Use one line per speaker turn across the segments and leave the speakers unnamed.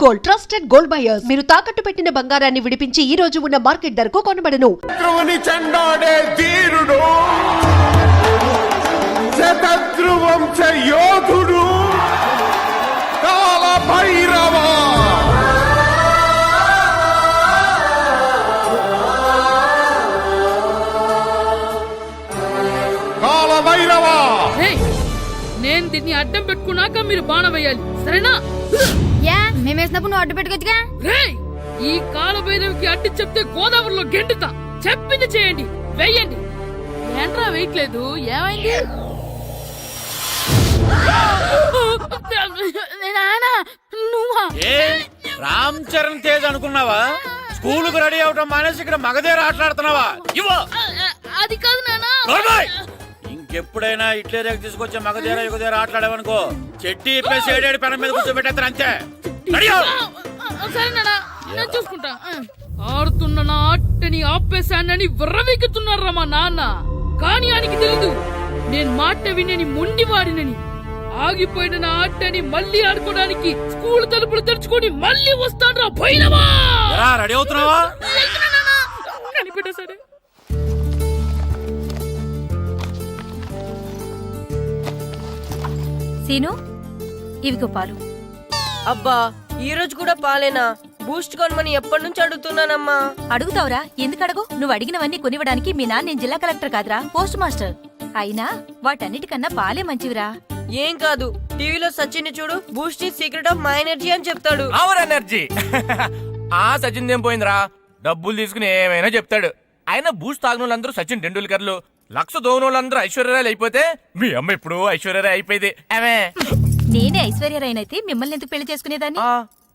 Gold, trusted gold buyers. మీరు తాకట్టు పెట్టిన బంగారాన్ని విడిపించి ఈ రోజు ఉన్న మార్కెట్ ధరకు కొనబడను.
శత్రువుని చెండాడే ధీరుడు, శతద్రు వంశ యోధుడు కాల భైరవ. కాల భైరవ,
నేను దీన్ని అడ్డం పెట్టుకున్నాక మీరు బాణ వేయాలి, సరేనా?
మేమేసినప్పుడు నువ్వు అడ్డు పెట్టుకోవచ్చుగా.
ఈ కాలభైరవికి అడ్డు చెప్తే గోదావరిలో గెంటుతా. చెప్పింది చేయండి, వెయ్యండి. ఏంట్రా వేయట్లేదు, ఏమైంది? నువ్వా?
రామ్ చరణ్ తేజ్ అనుకున్నావా? స్కూలుకు రెడీ అవటం మానేసి ఇక్కడ మగధేర ఆటలాడుతున్నావా?
అది కాదు నానా.
ఇంకెప్పుడైనా ఇట్లే రేపు తీసుకొచ్చే మగధేర యుగధేర ఆటలాడేవనుకో చెట్టి ఇప్పేసి ఏడేడు పెనం మీద కూర్చోబెట్టేస్తారు అంతే.
సరే నానా, నేను చూసుకుంటా. ఆడుతున్న నా ఆటని ఆపేశానని విర్రవీగుతున్నారా మా నాన్న. కానీ ఆయనకి తెలీదు నేను మాట వినని మొండివాడినని. ఆగిపోయిన నా ఆటని మళ్ళీ ఆడుకోవడానికి స్కూల్ తలుపులు తెరుచుకొని మళ్ళీ వస్తాడ్రా భైరవా.
రెడీ అవుతున్నావా?
కనిపెట్టా సరే.
సీను, ఇవిగో పాలు.
అబ్బా, ఈ రోజు కూడా పాలేనా? బూస్ట్ కొనమని ఎప్పటి నుంచి అడుగుతున్నానమ్మా.
అడుగుతావురా, ఎందుకు అడగు? నువ్వు అడిగినవన్నీ కొనివ్వడానికి మీ నాన్న నేను జిల్లా కలెక్టర్ కాదురా, పోస్ట్ మాస్టర్. అయినా వాటన్నిటికన్నా పాలే మంచివిరా.
ఏం కాదు, టీవీలో సచిన్ చూడు, Boost is secret of my energy అని చెప్తాడు.
Our energy. ఆ సచిన్ ఏం పోయిందిరా, డబ్బులు తీసుకుని ఏమైనా చెప్తాడు. ఆయన బూస్ట్ తాగినోళ్ళందరూ సచిన్ టెండూల్కర్లు, లక్ష దోనోళ్ళందరూ ఐశ్వర్యరాయలు అయిపోతే మీ అమ్మ ఇప్పుడు ఐశ్వర్యరాయ్ అయిపోయింది.
నేనే ఐశ్వర్యరాయనైతే మిమ్మల్ని ఎందుకు పెళ్లి చేసుకునేదాన్ని?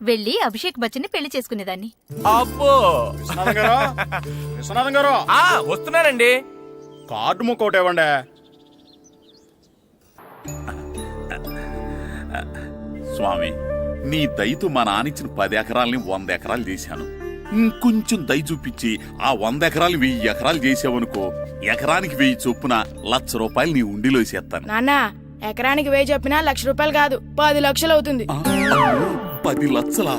వెళ్ళి అభిషేక్ బచ్చన్ ని పెళ్లి చేసుకునేదాన్ని.
అబ్బో,
విశ్వనాథం గారు
వస్తున్నానండి.
కార్డు ముక్కోటి ఇవ్వండి.
స్వామి, నీ దయతో మా నానిచ్చిన 10 ఎకరాలని 100 ఎకరాలు చేశాను. ఇంకొంచెం దయ చూపించి ఆ 100 ఎకరాలు 1000 ఎకరాలు చేసావనుకో, ఎకరానికి 1000 చొప్పున ₹1,00,000 నీ ఉండిలో వేసేస్తాను.
నాన్న, ఎకరానికి 1000 చెప్పినా ₹1,00,000 కాదు, 10 లక్షలు అవుతుంది.
10 లక్షలా?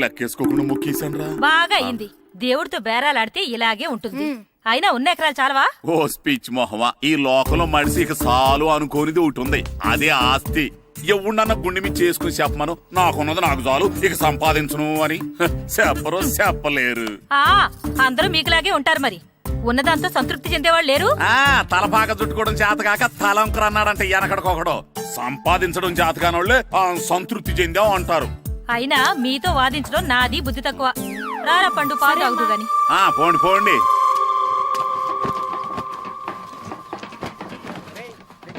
లెక్కేసుకోకుండా మొక్కేశాను రా.
బాగా అయింది. దేవుడితో బేరాలాడితే ఇలాగే ఉంటుంది. అయినా ఉన్న ఎకరాలు చాలవా?
ఓ స్పీచ్ మొహమా, ఈ లోకంలో మనిషి ఇక సాలు అనుకోనిది ఒకటి ఉంది, అదే ఆస్తి. ఎవడన్నా గుండె మీద చేసుకుని చెప్పమను, నాకున్నది నాకు చాలు, ఇక సంపాదించను అని చెప్పరు, చెప్పలేరు.
అందరూ మీకులాగే ఉంటారు మరి. ఉన్నదాంతో సంతృప్తి చెందేవాళ్ళు లేరు.
తలపాక చుట్టుకోవడం చేతకాక తలంకర అన్నాడంటే వెనకడకొకడు. సంపాదించడం చేతకానోళ్ళే సంతృప్తి చెందాం అంటారు.
అయినా మీతో వాదించడం నాది బుద్ధి తక్కువ. రారా పండు, పాలు అవుదు గాని.
పోండి పోండి.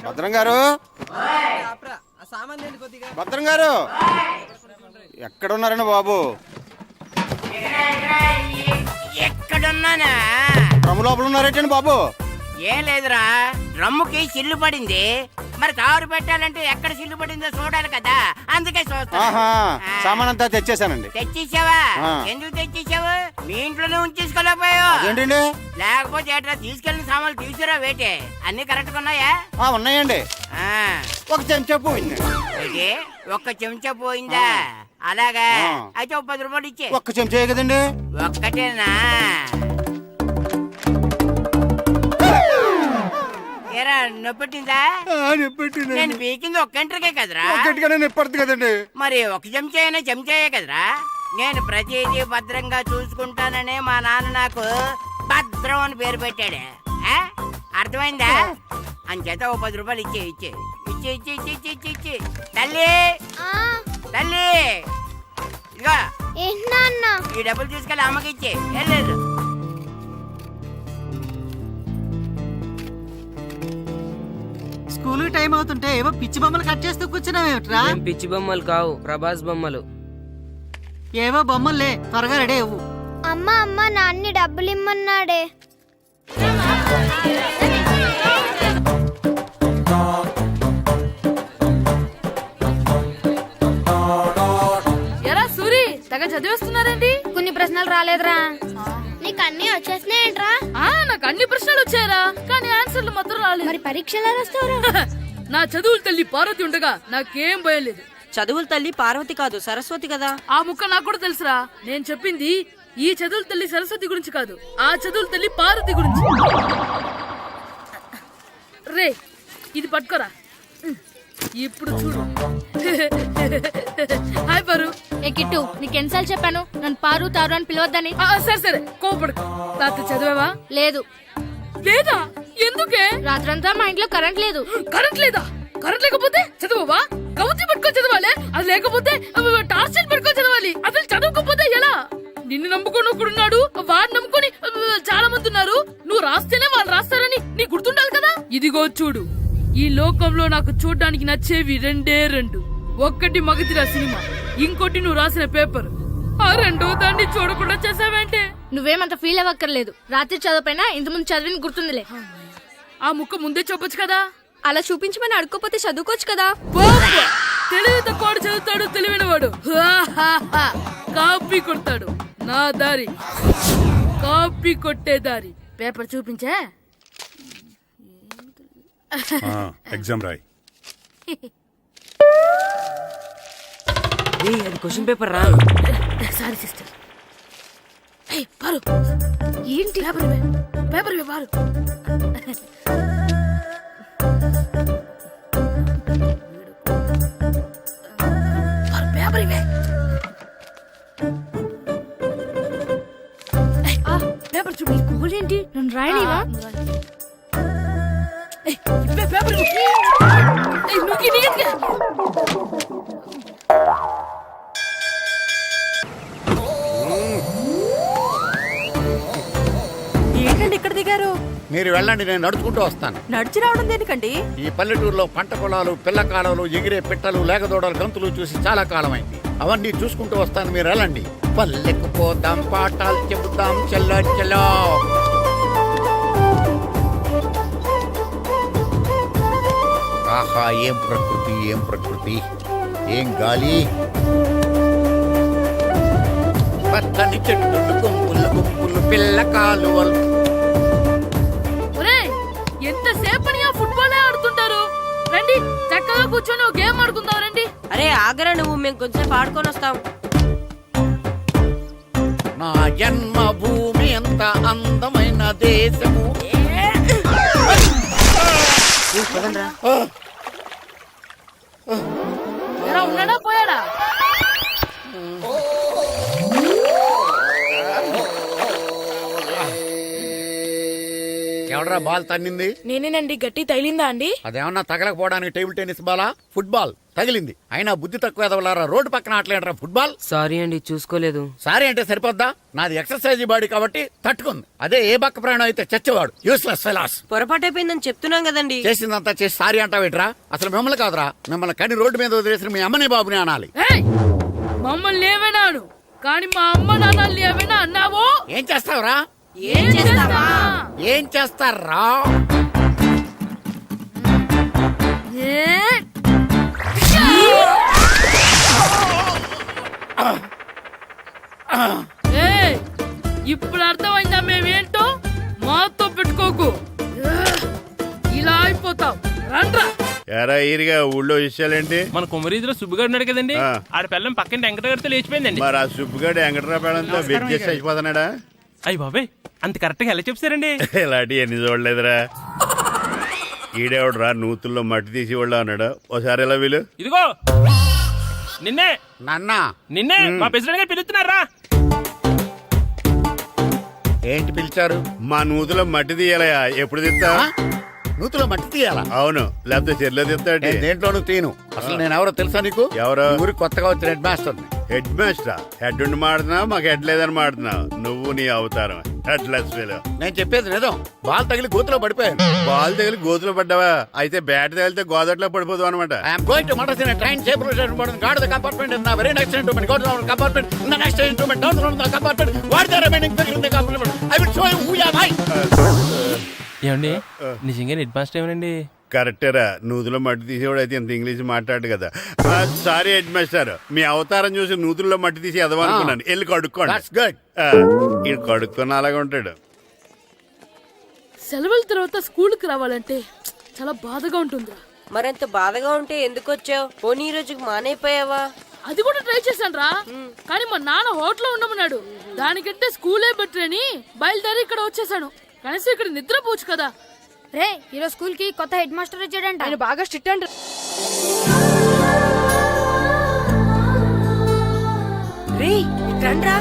భద్రం గారు, భద్రం గారు ఎక్కడున్నారండి బాబు?
ఎక్కడున్నానా?
డ్రమ్ము లోపల ఉన్నారేటండి బాబు?
ఏం లేదురా, డ్రమ్ముకి సిల్లు పడింది. మరి కారు పెట్టాలంటే ఎక్కడ సిల్లు పడిందో చూడాలి కదా, అందుకే
సామాన్ అంతా తెచ్చేసానండి.
తెచ్చేసావా? ఎందుకు తెచ్చేసావు? మీ ఇంట్లోనే ఉంచేసుకోలేకపోయావు
ఏంటండి?
లేకపోతే ఎట్లా తీసుకెళ్లిన సామాన్లు తీసుకురా వేటే. అన్ని కరెక్ట్ గా ఉన్నాయా?
ఉన్నాయండి. ఒక చెంచా పోయింది.
ఒక్క చెంచా పోయిందా? అలాగా, అయితే ఒక 10 రూపాయలు ఇచ్చే.
ఒక్క చెంచా కదండి?
ఒక్కటేనా? ఏరా, నొప్పెట్టిందా? నేను పీకింది ఒక్క గంటకే కదరా.
నొప్పడుతుంది కదండి.
మరి ఒక చెంచాయే కదరా. నేను ప్రతిదీ భద్రంగా చూసుకుంటాననే మా నాన్న నాకు భద్రం అని పేరు పెట్టాడు. అర్థమైందా? అంచేత ఓ 10 రూపాయలు ఇచ్చే. తల్లి తల్లి, ఇదిగో ఈ డబ్బులు తీసుకెళ్ళి అమ్మకి ఇచ్చే. వెళ్ళలేదు.
స్కూల్ టైం అవుతుంటే ఏవో పిచ్చి బొమ్మలు కట్ చేస్తూ కూర్చున్నావేమిట్రా?
పిచ్చి బొమ్మలు కావు, ప్రభాస్ బొమ్మలు.
ఏవో బొమ్మలే, త్వరగా రెడీ అవ్వు.
అమ్మ నాన్ని డబ్బులు ఇమ్మన్నాడే.
ఎరా సూరి, తెగ చదివేస్తున్నారండి.
కొన్ని ప్రశ్నలు రాలేదురా. నీకు అన్ని వచ్చేసినాయంట్రా?
నాకు అన్ని ప్రశ్నలు వచ్చాయరా, కానీ ఆన్సర్లు మాత్రం రాలేదు.
మరి పరీక్షలు రాస్తావురా?
నా చదువులు తల్లి పార్వతి ఉండగా నాకేం భయం లేదు.
చదువుల తల్లి పార్వతి కాదు సరస్వతి కదా.
ఆ ముక్క నాకు కూడా తెలుసురా. నేను చెప్పింది ఈ చదువుల తల్లి సరస్వతి గురించి కాదు, ఆ చదువుల తల్లి పార్వతి గురించి. రే ఇది పట్టుకోరా. ఇప్పుడు చూడు. హాయ్ పారు.
ఏ కిట్టు, నీకెన్నిసార్లు చెప్పాను నన్ను పారు తారు అని పిలవద్దని?
సరే సరే కోపడుకో. రాత్రి చదివావా?
లేదు.
లేదా? ఎందుకే?
రాత్రంతా మా ఇంట్లో కరెంట్ లేదు.
కరెంట్ లేదా? కరెంట్ లేకపోతే చదవవా? కౌచి పట్టుకొని చదవాలి. అది లేకపోతే టార్చ్ లైట్ పట్టుకొని చదవాలి. అసలు చదవకపోతే ఎలా? నిన్ను నమ్ముకొని ఒకడున్నాడు, వాడిని నమ్ముకొని చాలా మంది ఉన్నారు. నువ్వు రాస్తేనే వాళ్ళు రాస్తారని నీ గుర్తుండాలి కదా. ఇదిగో చూడు, ఈ లోకంలో నాకు చూడడానికి నచ్చేవి రెండే రెండు. ఒక్కటి మగతిరా సినిమా, ఇంకోటి నువ్వు రాసిన పేపర్. ఆ రెండో దాన్ని చూడకుండా చేసావేంటే?
నువ్వేమంత ఫీల్ అవ్వక్కర్లేదు. రాత్రి చదవపోయినా ఇంతకుముందు చదివిన గుర్తుందిలే.
ఆ ముక్క ముందే చెప్పొచ్చు కదా.
అలా చూపించమని అడుక్కోపోతే చదువుకోవచ్చు కదా.
తెలివి తక్కువ చదువుతాడు, తెలివైన వాడు కాపీ కొడతాడు. నా దారి కాపీ కొట్టే దారి. పేపర్ చూపించే.
ఎగ్జామ్ రాయి.
అది క్వశ్చన్ పేపర్ రా.
Sorry sister. పారు ఏంటి? Paper paper Paru. పేపర్ ఇవే. పేపర్ చూపి.
స్కూల్ ఏంటి నన్ను రాయలేవా?
పేపర్
ఏంటండి ఇక్కడ దిగారు?
మీరు వెళ్ళండి, నేను నడుచుకుంటూ వస్తాను.
నడిచి రావడం దేనికండి?
ఈ పల్లెటూరులో పంట పొలాలు, పిల్ల కాలాలు, ఎగిరే పిట్టలు, లేగదోడలు, గంతులు చూసి చాలా కాలం అయింది. అవన్నీ చూసుకుంటూ వస్తాను, మీరు వెళ్ళండి. పల్లెకు పోదాం, పాఠాలు చెబుతాం, చెల్లో చెల్లో. ఆహా, ఏం ప్రకృతి, ఏం ప్రకృతి, ఏం గాలి. పచ్చని చెట్టులు, గుంపులు గుంపులు, పిల్ల కాలువలు.
ఎంతసేపని ఆ ఫుట్బాల్ ఆడుతుంటారు. రండి చక్కగా కూర్చొని ఒక గేమ్ ఆడుకుందాం. రండి.
అరే ఆగరా నువ్వు, మేము కొంచెం ఆడుకొని వస్తాం.
నా జన్మభూమి ఎంత అందమైన దేశము.
ఉన్నాడా పోయాడా?
ఎవడరా బాల్ తన్నింది?
నేనేనండి. గట్టి తగిలిందా అండి?
అదేమన్నా తగలకపోవడానికి టేబుల్ టెన్నిస్ బాలా, ఫుట్బాల్ తగిలింది. అయినా బుద్ధి తక్కువ ఎదవలారా, రోడ్డు పక్కన ఆటలేడరా ఫుట్బాల్.
సారీ అండి, చూసుకోలేదు.
సారీ అంటే సరిపోద్దా? నాది ఎక్సర్సైజ్ బాడీ కాబట్టి తట్టుకుంది. అదే ఏ బక్క ప్రాణం అయితే చచ్చేవాడు. Useless fellas.
పొరపాటు అయిపోయిందని చెప్తున్నాం కదండి.
చేసిందంతా చేసి సారీ అంటావేట్రా? అసలు మిమ్మల్ని కాదురా, మిమ్మల్ని కని రోడ్డు మీద వదిలేసిన మీ అమ్మని బాబుని అనాలి.
మమ్మల్ని ఏమైనాను కానీ మా అమ్మ నాన్నల్ని ఏమైనా అన్నావో
ఏం చేస్తావురా?
ఏం చేస్తావా?
ఏం చేస్తారా?
ఇప్పుడు అర్థమైందా మేమేంటో? మాతో పెట్టుకోకు, ఇలా అయిపోతాం. రండ్రా.
ఎరా ఈరిగా ఊళ్ళో విషయాలేంటి?
మన కుమరీధిలో సుబ్బుగాడు ఉన్నాడు కదండి, ఆడ పిల్లం పక్కన వెంకటగారితో లేచిపోయిందండి.
మరి ఆ సుబ్బుగాడు వెంకటరాపేడంతో వెజ్ అయిపోతున్నాడా?
అయ్యి బాబాయ్, అంత కరెక్ట్ గా ఎలా చెప్తారండి?
ఇలాంటి ఎన్ని చూడలేదురా. ఈడేవాడురా నూతుల్లో మట్టి తీసి వాళ్ళు అన్నాడు. ఓసారి ఎలా వీలు?
ఇదిగో నిన్నే
నాన్న,
నిన్నే మా ప్రెసిడెంట్ గారు పిలుస్తున్నారా?
ఏంటి పిలిచారు? మా నూతులో మట్టి తీయాలయా. ఎప్పుడు తీస్తా? నూతులో మట్టి తీయాలా? అవును, లేకపోతే చెర్లో తీస్తాడు. దేంట్లోనూ తీను. అసలు నేను ఎవరో తెలుసా నీకు? ఎవరు? ఊరికి కొత్తగా వచ్చిన head master. Head master? Head ఉండి మాడుతున్నావు, మాకు హెడ్ లేదని మాడుతున్నావు. నువ్వు నీ అవతారం హెడ్ లెస్ ఫెలో. నేను చెప్పేది నిజం. బాల్ తగిలి గోతులో పడిపోయాను. బాల్ తగిలి గోతులో పడ్డావా? అయితే బ్యాట్ తగిలితే గోదట్లో పడిపోతావు అనమాట. I'm going to motor in train safe guard the compartment in the very next instrument. Go to the compartment in the next instrument. Down from the compartment. What the remaining thing in the compartment? I will show you who you are.
ఏమండి నిజంగా head master ఏమనండి?
కరెక్టేరా, నూతులో మట్టి తీసేవాడు అయితే ఇంత English మాట్లాడు కదా. Sorry head master, మీ అవతారం చూసి నూతుల్లో మట్టి తీసి ఎదవనుకున్నాను. వెళ్ళి కడుక్కోండి. ఇది కడుక్కొని అలాగే ఉంటాడు.
సెలవుల తర్వాత స్కూల్కి రావాలంటే చాలా బాధగా ఉంటుందిరా.
మరంత బాధగా ఉంటే ఎందుకు వచ్చావు? పోనీ ఈ రోజుకి మానైపోయావా?
అది కూడా ట్రై చేశాను రా, కానీ మా నాన్న హోటల్లో ఉండమన్నాడు. దానికంటే స్కూలే బెటర్ అని బయలుదేరి ఇక్కడ వచ్చేసాను. కనీసం ఇక్కడ నిద్రపోవచ్చు కదా.
రే ఈరోజు స్కూల్ కి కొత్త హెడ్ మాస్టర్ వచ్చాడంట.
ఆయన బాగా స్ట్రిక్ట్ అంట.
రే రండ్రా.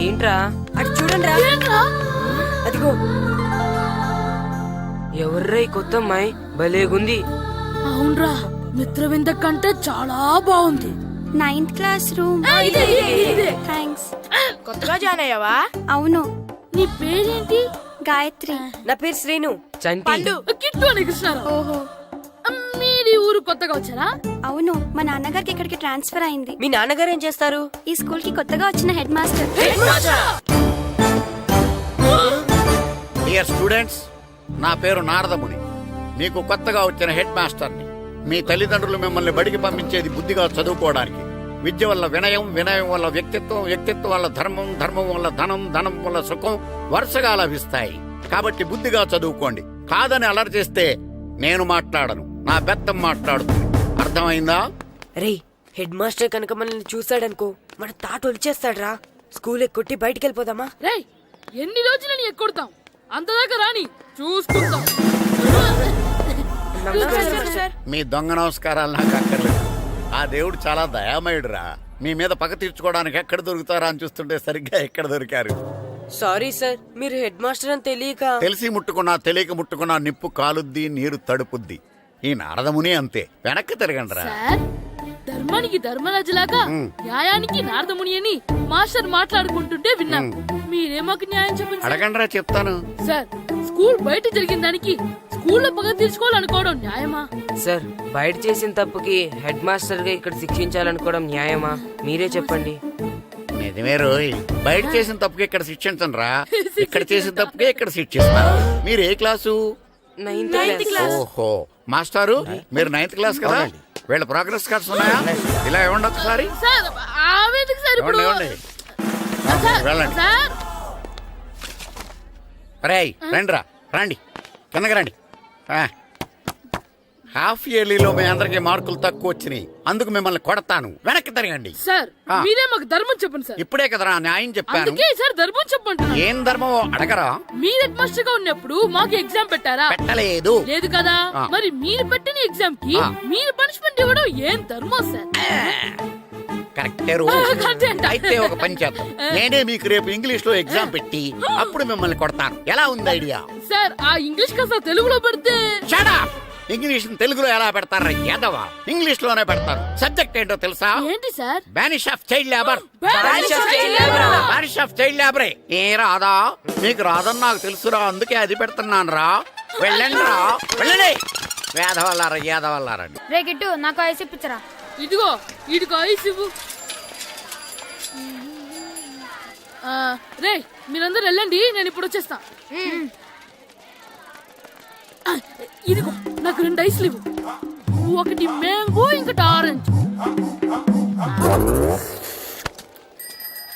ఏంట్రా అటు చూడండి. అదిగో ఎవర్రా ఈ కొత్త అమ్మాయి? భలేగుంది.
అవునరా, మిత్రవింద కంటే చాలా బాగుంది.
9th class room. థ్యాంక్స్.
కొత్తగా జాయిన్ అయ్యావా?
అవును.
నీ పేరేంటి?
గాయత్రి.
నా పేరు శ్రీను. చంటి.
కిట్టు అని కృష్ణారావు.
ఓహో.
మీరు ఈ ఊరు కొత్తగా వచ్చారా?
అవును, మా నాన్నగారికి ఇక్కడికి ట్రాన్స్ఫర్ అయింది.
మీ నాన్నగారు ఏం చేస్తారు?
ఈ స్కూల్ కి కొత్తగా వచ్చిన హెడ్ మాస్టర్.
డియర్ స్టూడెంట్స్, నా పేరు నారదముని. మీకు కొత్తగా వచ్చిన హెడ్ మాస్టర్ని. మీ తల్లిదండ్రులు మిమ్మల్ని బడికి పంపించేది బుద్ధిగా చదువుకోవడానికి. విద్య వల్ల వినయం, వినయం వల్ల వ్యక్తిత్వం, వ్యక్తిత్వం వల్ల ధర్మం, ధర్మం వల్ల ధనం, ధనం వల్ల సుఖం వరుసగా లభిస్తాయి. కాబట్టి బుద్ధిగా చదువుకోండి. కాదని అలర్ చేస్తే నేను మాట్లాడను, నా బెత్తం మాట్లాడుతుంది. అర్థమైందా?
రే హెడ్ మాస్టర్ కనుక మనల్ని చూసాడనుకో మన తాట వచ్చేస్తాడ్రా. స్కూల్ ఎక్కొట్టి బయటికి వెళ్ళిపోదామా?
రే ఎన్ని రోజులని ఎక్కొడతాం? అంతదాకా రాని చూసుకుంటాం.
మీ దొంగ నమస్కారాలు నాకు అక్కర్లేదు. ఆ దేవుడు చాలా దయామయుడురా. మీ మీద పగ తీర్చుకోవడానికి ఎక్కడ దొరుకుతారా అని చూస్తుంటే సరిగ్గా ఎక్కడ దొరికారు.
సారీ సార్, మీరు హెడ్ మాస్టర్ అని తెలియక.
తెలిసి ముట్టుకున్నా తెలియక ముట్టుకున్నా నిప్పు కాలుద్ది, నీరు తడుపుద్ది. ఈ నారదముని అంతే. వెనక్కి తిరగండిరా.
సార్, ధర్మానికి ధర్మరాజులాగా న్యాయానికి నారదముని అని మాస్టర్ మాట్లాడుకుంటుంటే విన్నాం. మీరే మాకు న్యాయం చెప్పండి.
అడగండిరా, చెప్తాను.
సార్, స్కూల్ బయట జరిగిన దానికి స్కూల్లో పగ తీర్చుకోవాలనుకోవడం న్యాయమా?
సార్, బయట చేసిన తప్పుకి హెడ్ మాస్టర్ గా ఇక్కడ శిక్షించాలనుకోవడం న్యాయమా? మీరే చెప్పండి.
నిజమే రోయ్, బయట చేసిన తప్పుకి ఇక్కడ శిక్షించండి రా. ఇక్కడ చేసిన తప్పుకే ఇక్కడ శిక్షిస్తారు. మీరు ఏ క్లాసు?
9th class.
ఓహో, మాస్టారు మీరు 9th క్లాస్ కదా? వీళ్ళ ప్రోగ్రెస్ కార్డ్స్ ఉన్నాయా? ఇలా ఇవ్వండి ఒకసారి.
సార్, ఆవేదకు సార్ ఇప్పుడు.
ఇవ్వండి. వెళ్ళండి.
సార్,
రేయ్ రండిరా, రండి కిందకి రండి. హాఫ్ ఇయర్లీలో మీ అందరికి మార్కులు తక్కువ వచ్చినాయి, అందుకు మిమ్మల్ని కొడతాను. వెనక్కి తిరగండి.
సార్ మీరే మాకు ధర్మం చెప్పండి సార్.
ఇప్పుడే కదరా న్యాయం చెప్పాను.
అందుకే సార్ ధర్మం చెప్పండి.
ఏం ధర్మమో అడగరా?
మీరు హెడ్ మాస్టర్ గా ఉన్నప్పుడు మాకు ఎగ్జామ్ పెట్టారా?
పెట్టలేదు.
లేదు కదా. మరి మీరు పెట్టిన ఎగ్జామ్ కి మీరు పనిష్మెంట్ ఇవ్వడం ఏం ధర్మం సార్?
కరెక్టే. అయితే ఒక పని చేద్దాం, నేనే మీకు రేపు ఇంగ్లీష్ లో ఎగ్జామ్ పెట్టి అప్పుడు మిమ్మల్ని కొడతాను. ఎలా ఉంది ఐడియా?
సార్, ఆ ఇంగ్లీష్ కాస్త తెలుగులో పెడితే.
Shut up! ఇంగ్లీష్ తెలుగులో ఎలా పెడతారా యాదవా? ఇంగ్లీష్ లోనే పెడతారు. సబ్జెక్ట్ ఏంటో తెలుసా?
ఏంటి sir?
Banish of child labour. Banish of child లేబరే. ఏ రాదా? మీకు రాదని నాకు తెలుసురా, అందుకే అది పెడుతున్నాను రా. వెళ్ళండి రా, వెళ్ళండి. వేదవల్లారా, యాదవల్లారండి.
రే గిట్టు, నాకు ఐస్ ఇప్పించరా.
ఇదిగో ఇదిగో ఐస్ ఇవ్వు. రే మీరందరూ వెళ్ళండి, నేను ఇప్పుడు వచ్చేస్తా. ఇదిగో నాకు 2 ఐస్లు ఇవ్వు. ఒకటి మ్యాంగో, ఇంకటి ఆరెంజ్.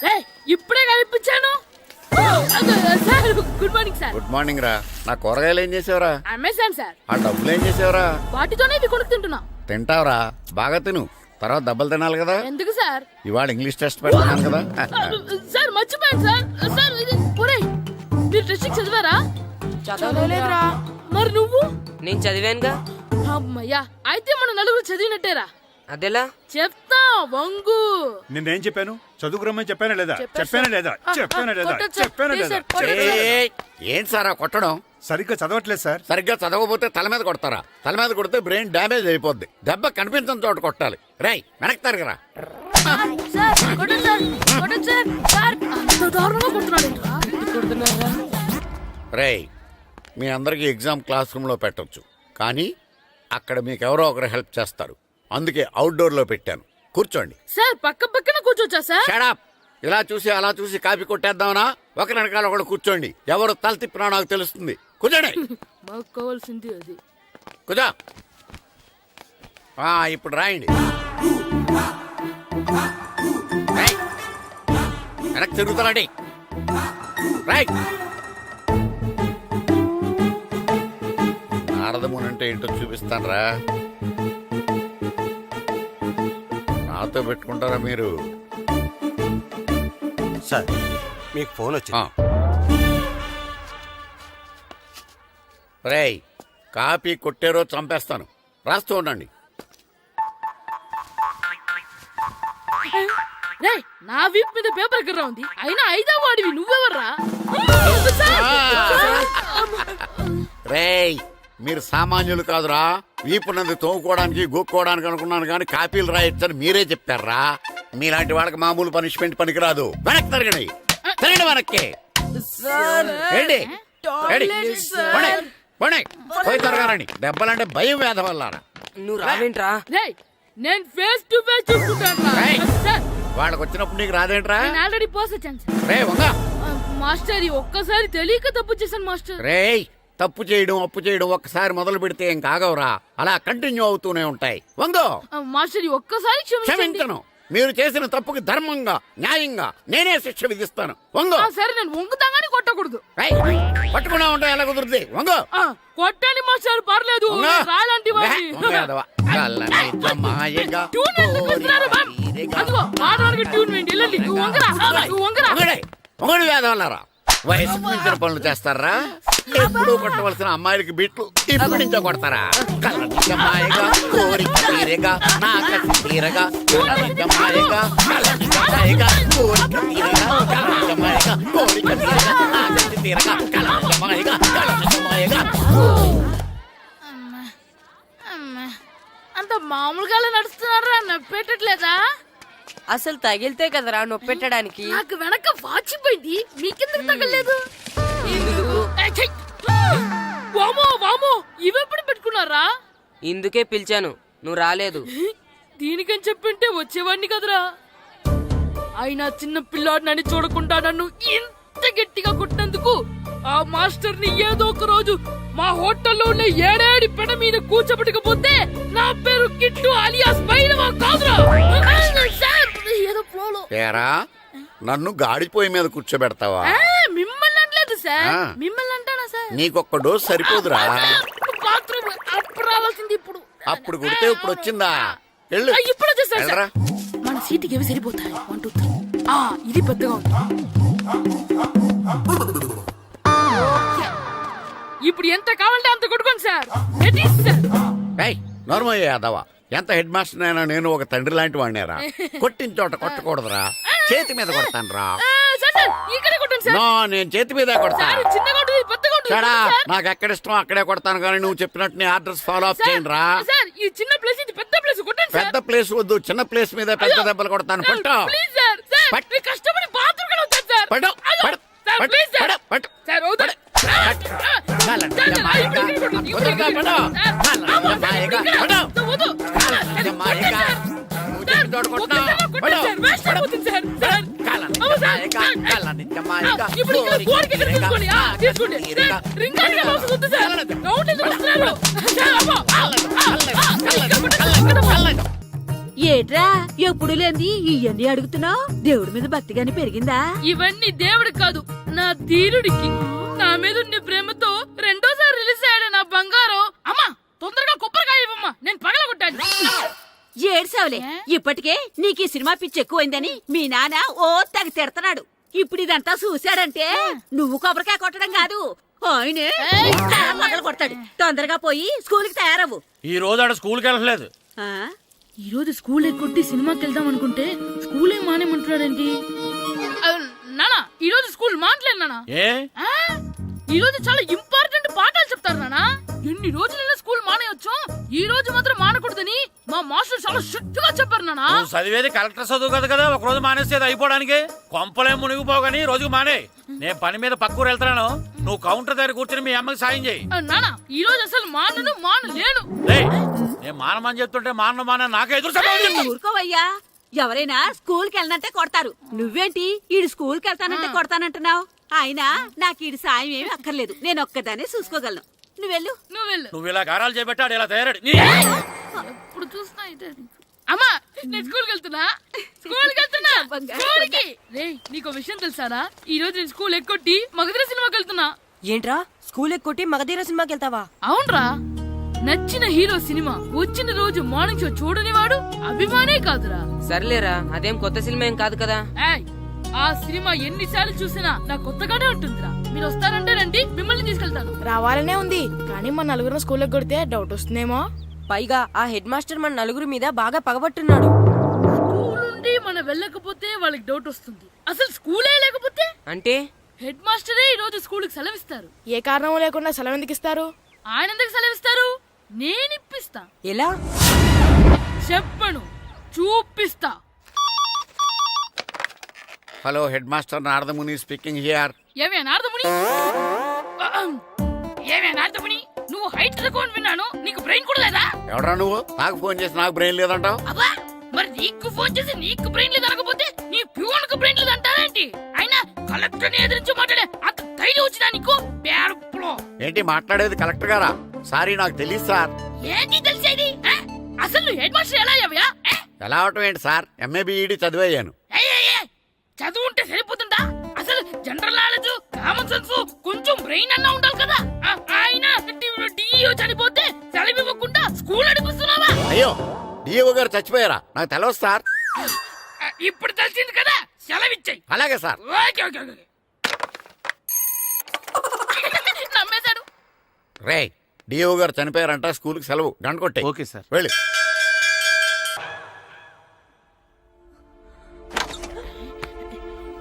రే ఇప్పుడే కనిపించాను. Sir good morning sir.
Good morning రా. నా కూరగాయలు ఏం చేసావురా?
Amazon sir.
ఆ డబ్బులు ఏం చేసావురా?
వాటితోనే ఇది కొనుక్కు తింటున్నా.
తింటావురా, బాగా తిను. తర్వాత దెబ్బలు తినాలి కదా.
ఎందుకు సార్?
ఇవాళ ఇంగ్లీష్ టెస్ట్ పెడతాను కదా.
సార్ మర్చిపోయాను సార్. సార్ ఇది మీరు టెస్టింగ్ చదివారా?
చదవలేదురా.
మరి నువ్వు?
నేను చదివానుగా.
అమ్మయ్యా, అయితే మన నలుగురు చదివినట్టేరా.
అదెలా?
చెప్తా వంగు.
నిన్నేం చెప్పాను? చదువుకురమ్మని చెప్పానా లేదా? చెప్పానా లేదా? చెప్పానా లేదా? చెప్పానా లేదా?
ఏం సార్ కొట్టడం?
సరిగ్గా చదవట్లేదు సార్.
సరిగ్గా చదవకపోతే తల మీద కొడతారా? తల మీద కొడితే బ్రెయిన్ డ్యామేజ్ అయిపోద్ది. దెబ్బ కనిపించని చోట కొట్టాలి. రై వెనక్కి తరగరా. రై మీ అందరికి ఎగ్జామ్ క్లాస్ రూమ్ లో పెట్టొచ్చు, కానీ అక్కడ మీకు ఎవరో ఒకరు హెల్ప్ చేస్తారు. అందుకే అవుట్డోర్ లో పెట్టాను. కూర్చోండి.
సార్ పక్క పక్కన కూర్చోచ్చా సార్?
Shut up! ఇలా చూసి అలా చూసి కాపీ కొట్టేద్దామనా? ఒకరి వెనకాల ఒకడు కూర్చోండి. ఎవరు తల తిప్పినా నాకు తెలుస్తుంది. కూర్చోండి.
మాకు కావాల్సింది అది.
కూర్చో. ఇప్పుడు రాయండి. వెనక్కి తిరుగుతారండి. రాయ్. నారదముని అంటే ఏంటో చూపిస్తానరా. నాతో పెట్టుకుంటారా మీరు?
సార్ మీకు ఫోన్ వచ్చింది.
రేయ్, కాపీ కొట్టారో చంపేస్తాను, రాస్తూ ఉండండి.
రేయ్, నా వీప్ మీద పేపర్ ఎక్కడ ఉంది? అయినా 5వ వాడివి నువ్వెవర్రా?
రేయ్, మీరు సామాన్యులు కాదురా. వీపున్నది తోముకోవడానికి గోక్కోవడానికి అనుకున్నాను కానీ కాపీలు రాయొచ్చని మీరే చెప్పారా. మీలాంటి వాళ్ళకి మామూలు పనిష్మెంట్ పనికిరాదు. వెనక్కి తిరగండి, తిరగండి వెనక్కి. ఏంటి? పోయి తిరగారండి. దెబ్బలంటే భయం వేద వల్ల.
నువ్వు రావేంట్రా?
రేయ్, నేను ఫేస్ టు ఫేస్ చూసుకుంటాను.
వాళ్ళకి వచ్చినప్పుడు నీకు రాదేంట్రా?
ఆల్రెడీ పోస్ వచ్చాను
రే వంగ.
మాస్టర్, ఒక్కసారి తెలియక తప్పు చేశాను మాస్టర్.
రేయ్, తప్పు చేయడం అప్పు చేయడం ఒక్కసారి మొదలు పెడితే ఏం కాగవరా, అలా కంటిన్యూ అవుతూనే ఉంటాయి. వంగో.
మాస్టర్, ఒక్కసారి
క్షమించను. మీరు చేసిన తప్పుకి ధర్మంగా న్యాయంగా నేనే శిక్ష విధిస్తాను. వంగో.
సరే, నేను వంగుతాగానే కొట్టకూడదు.
పట్టుకున్నా ఉంటా ఎలా కుదురుతుంది? వంగో.
కొట్టండి మాస్టర్, పర్లేదు. రాలాంటి
మొగడు వేదవల్లారా, వయసుకు మించిన పనులు చేస్తారా? ఎప్పుడు కొట్టవలసిన అమ్మాయిలకి బిట్లు ఇప్పుడు నుంచో కొడతారా? కళ్ళనిజమాయగా కోరిక తీరేగా నా కసి తీరగా, కళ్ళనిజమాయగా కళ్ళనిజమాయగా కోరిక తీరగా, కళ్ళనిజమాయగా కోరిక తీరగా నా కసి తీరగా, కళ్ళనిజమాయగా కళ్ళనిజమాయగా.
అంత మామూలుగా నడుస్తున్నారా? నొప్పెట్టట్లేదా?
అసలు తగిలితే కదరా నొప్పెట్టడానికి.
నాకు వెనక వాచిపోయింది, మీకెందుకు తగలేదు? వామో వామో, ఇవెప్పుడు పెట్టుకున్నారా?
ఇందుకే పిలిచాను, నువ్వు రాలేదు.
దీనికని చెప్పింటే వచ్చేవాడిని కదరా. అయినా చిన్న పిల్లాడినని చూడకుండా నన్ను ఇంత గట్టిగా కొట్టినందుకు ఆ మాస్టర్ ని ఏదో ఒక రోజు మా హోటల్లో ఉన్న 7 పెడ మీద కూర్చోబెట్టకపోతే నా పేరు కిట్టు అలియాస్ బైరవా కాదురా. ఏదో ఫ్లోలో.
ఏరా, నన్ను గాడిపోయి మీద కూర్చోబెడతావా?
మిమ్మల్ని అనలేదు సార్, మిమ్మల్ని అంటానా సార్?
నీకొక్క డోస్ సరిపోదురా.
బాత్రూమ్ అప్పుడు రావాల్సింది ఇప్పుడు.
అప్పుడు కొడితే ఇప్పుడు వచ్చిందా?
ఇప్పుడు వచ్చేసారు సార్. మన సీటుకి ఏవి సరిపోతాయి? 1 2 3. ఇది పెద్దగా ఉంది. ఇప్పుడు ఎంత కావాలంటే అంత కొట్టుకోండి సార్.
నోర్మయ్య యాదవ, ఎంత హెడ్ మాస్టర్ అయినా నేను ఒక తండ్రి లాంటి వాడినేరా. కొట్టిన చోట కొట్టకూడదురా, చేతి మీద కొడతాను రా. నేను చేతి మీద కొడతా. నాకు ఎక్కడ ఇష్టం అక్కడే కొడతాను, కానీ నువ్వు చెప్పినట్టు నీ ఆర్డర్స్ ఫాలో అప్ చేయండి రా. పెద్ద ప్లేస్ వద్దు, చిన్న ప్లేస్ మీద పెద్ద దెబ్బలు కొడతాను. పట్టు
ఏట్రా ఎప్పుడు లేని ఇవన్నీ అడుగుతున్నావు? దేవుడి మీద భక్తిగాని పెరిగిందా?
ఇవన్నీ దేవుడి కాదు, నా ధీరుడికి. నా మీద ఉండే ప్రేమతో 2వ సారి రిలీజ్ అయ్యాడు నా బంగారం. అమ్మా, తొందరగా కొబ్బరికాయ ఇవ్వమ్మా, నేను పగలగొట్టాను.
ఏడ్సావులే, ఇప్పటికే నీకు ఈ సినిమా పిచ్చి ఎక్కువైందని మీ నాన్న ఓ తెగ తిడతాడు. ఇప్పుడు ఇదంతా చూశాడంటే నువ్వు కొబ్బరికాయ కొట్టడం కాదు, ఆయనే పగల కొడతాడు. తొందరగా పోయి స్కూల్ కి తయారవ్వు.
ఈ రోజు ఆడ స్కూల్కి వెళ్ళలేదు.
ఈ రోజు స్కూల్ ఎక్కొట్టి సినిమాకి వెళ్దాం అనుకుంటే స్కూల్ ఏం మానేమంటున్నాడేంటి? నానా, ఈ రోజు స్కూల్ మానట్లేదు నానా. ఈ రోజు చాలా ఇంపార్టెంట్ పాఠాలు చెప్తారు నానా. ఎన్ని రోజులైనా స్కూల్ మానేయొచ్చు, ఈ రోజు మాత్రం మానకూడదని మా మాస్టర్ చాలా స్ట్రిక్ట్ గా చెప్పారు నానా.
చదివేది కలెక్టర్ చదువు కదా కదా, ఒక రోజు మానేసేది అయిపోవడానికి. కొంపలే మునిగిపోగాని రోజుకు మానే. నేను పని మీద పక్కూరు వెళ్తున్నాను, నువ్వు కౌంటర్ దగ్గర కూర్చొని మీ అమ్మకి సాయం చేయి.
నానా, ఈ రోజు అసలు మానలేను.
నేను మానమని చెప్తుంటే మాన నాకే ఎదురు.
ఊరుకోవయ్యా, ఎవరైనా స్కూల్ కి వెళ్ళనంటే కొడతారు. నువ్వేంటి ఈడు స్కూల్ కి వెళ్తానంటే కొడతానంటున్నావు? అయినా నాకు ఈడు సాయం ఏమి అక్కర్లేదు, నేను ఒక్కదానే చూసుకోగలను.
నువ్వు ఇలా గారాలు చేపెట్టాడు, ఇలా తయారాడు.
ఇప్పుడు చూస్తున్నా అమ్మా, నేను స్కూల్కి వెళ్తున్నా. నీకు విషయం తెలుసారా? ఈ రోజు నేను స్కూల్ ఎక్కొట్టి మగధీర సినిమాకి వెళ్తున్నా.
ఏంట్రా, స్కూల్ ఎక్కొట్టి మగధీర సినిమాకి వెళ్తావా?
అవునరా, నచ్చిన హీరో సినిమా వచ్చిన రోజు మార్నింగ్ షో చూడని వాడు అభిమానే కాదురా.
సర్లేరా, అదేం కొత్త సినిమా ఏం కాదు కదా.
ఏయ్, ఆ సినిమా ఎన్నిసార్లు చూసినా నా కొత్తగానే ఉంటుందిరా. మీరు వస్తారంటే రండి, మిమ్మల్ని తీసుకెళ్తాను.
రావాలనే ఉంది కానీ మన నలుగురు స్కూల్కి కొడితే డౌట్ వస్తుందేమో.
పైగా ఆ హెడ్ మాస్టర్ మన నలుగురి మీద బాగా పగబట్టున్నాడు.
స్కూల్ నుండి మనం వెళ్ళకపోతే వాళ్ళకి డౌట్ వస్తుంది. అసలు స్కూలే లేకపోతే
అంటే
హెడ్ మాస్టరే ఈ రోజు స్కూల్కి సెలవిస్తారు.
ఏ కారణం లేకుండా సెలవు ఎందుకు ఇస్తారు?
ఆయన ఎందుకు సెలవిస్తారు? నేను ఇప్పిస్తా.
ఎలా
చెప్పను, చూపిస్తా.
Hello head master Naradamuni speaking here.
ఏమే నారదముని, ఏమే నారదముని, నువ్వు హైట్ రికార్డ్ విన్నాను, నీకు బ్రెయిన్ కూడా లేదా?
ఎవడా నువ్వు? నాకు ఫోన్ చేసి నాకు బ్రెయిన్ లేదంటావు?
అబ్బా, మరి నీకు ఫోన్ చేసి నీకు బ్రెయిన్ లేదనకపోతే నీ ప్యూన్ కు బ్రెయిన్ లేదంటారేంటి? అయినా కలెక్టర్ ని ఎదిరించి మాట్లాడే అంత ధైర్యం వచ్చినా నీకు?
ఏంటి మాట్లాడేది కలెక్టర్ గారా? సారీ నాకు తెలియదు సార్.
ఏంటి తెలిసేది? అసలు నువ్వు హెడ్ మాస్టర్ ఎలా అయ్యావా?
ఎలా అవటం ఏంటి సార్? ఎంఏబిఈడి చదివయ్యాను.
చదువు ఉంటే సరిపోతుందా? అసలు జనరల్ నాలెడ్జ్, కామన్ సెన్స్, కొంచెం బ్రెయిన్ అన్నా ఉండాలి కదా. ఆయన డిఇఓ చనిపోతే సెలవివ్వకుండా స్కూల్ నడిపిస్తున్నావా?
అయ్యో, డిఓ గారు చచ్చిపోయారా? నాకు తెలియదు సార్.
ఇప్పుడు తెలిసింది కదా, సెలవిచ్చాయి.
అలాగే సార్.
నమ్మేశాడు.
రే, డిఓ గారు చనిపోయారంట, స్కూల్కి సెలవు. గంట కొట్టే.
Okay sir.
వెళ్ళి.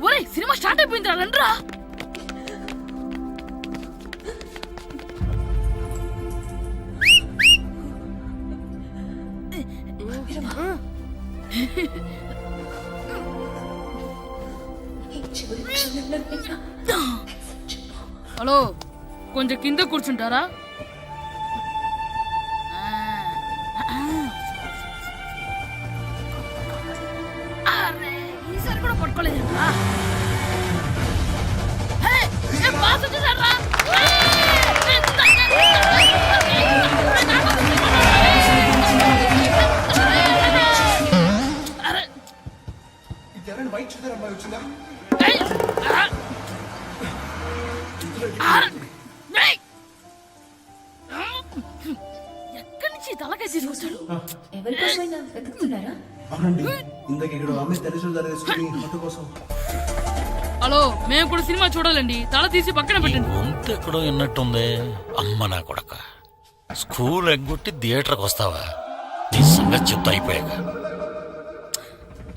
ఒరేయ్, సినిమా స్టార్ట్ అయిపోయిందిరా, రండ్రా. హలో, కొంచెం కింద కూర్చుంటారా? ఈసారి కూడా పట్టుకోలేదంటా. బాస్ వచ్చేసారా? ఎక్కడి నుంచి తలకాయ తీసుకొచ్చాడు? హలో, మేము కూడా సినిమా చూడాలండి. తల తీసి పక్కన పెట్టండి.
గొంతు ఎక్కడో విన్నట్టుంది. అమ్మ నా కొడక, స్కూల్ ఎగ్గొట్టి థియేటర్కి వస్తావా? నీ సంగతి చెప్తా అయిపోయాక.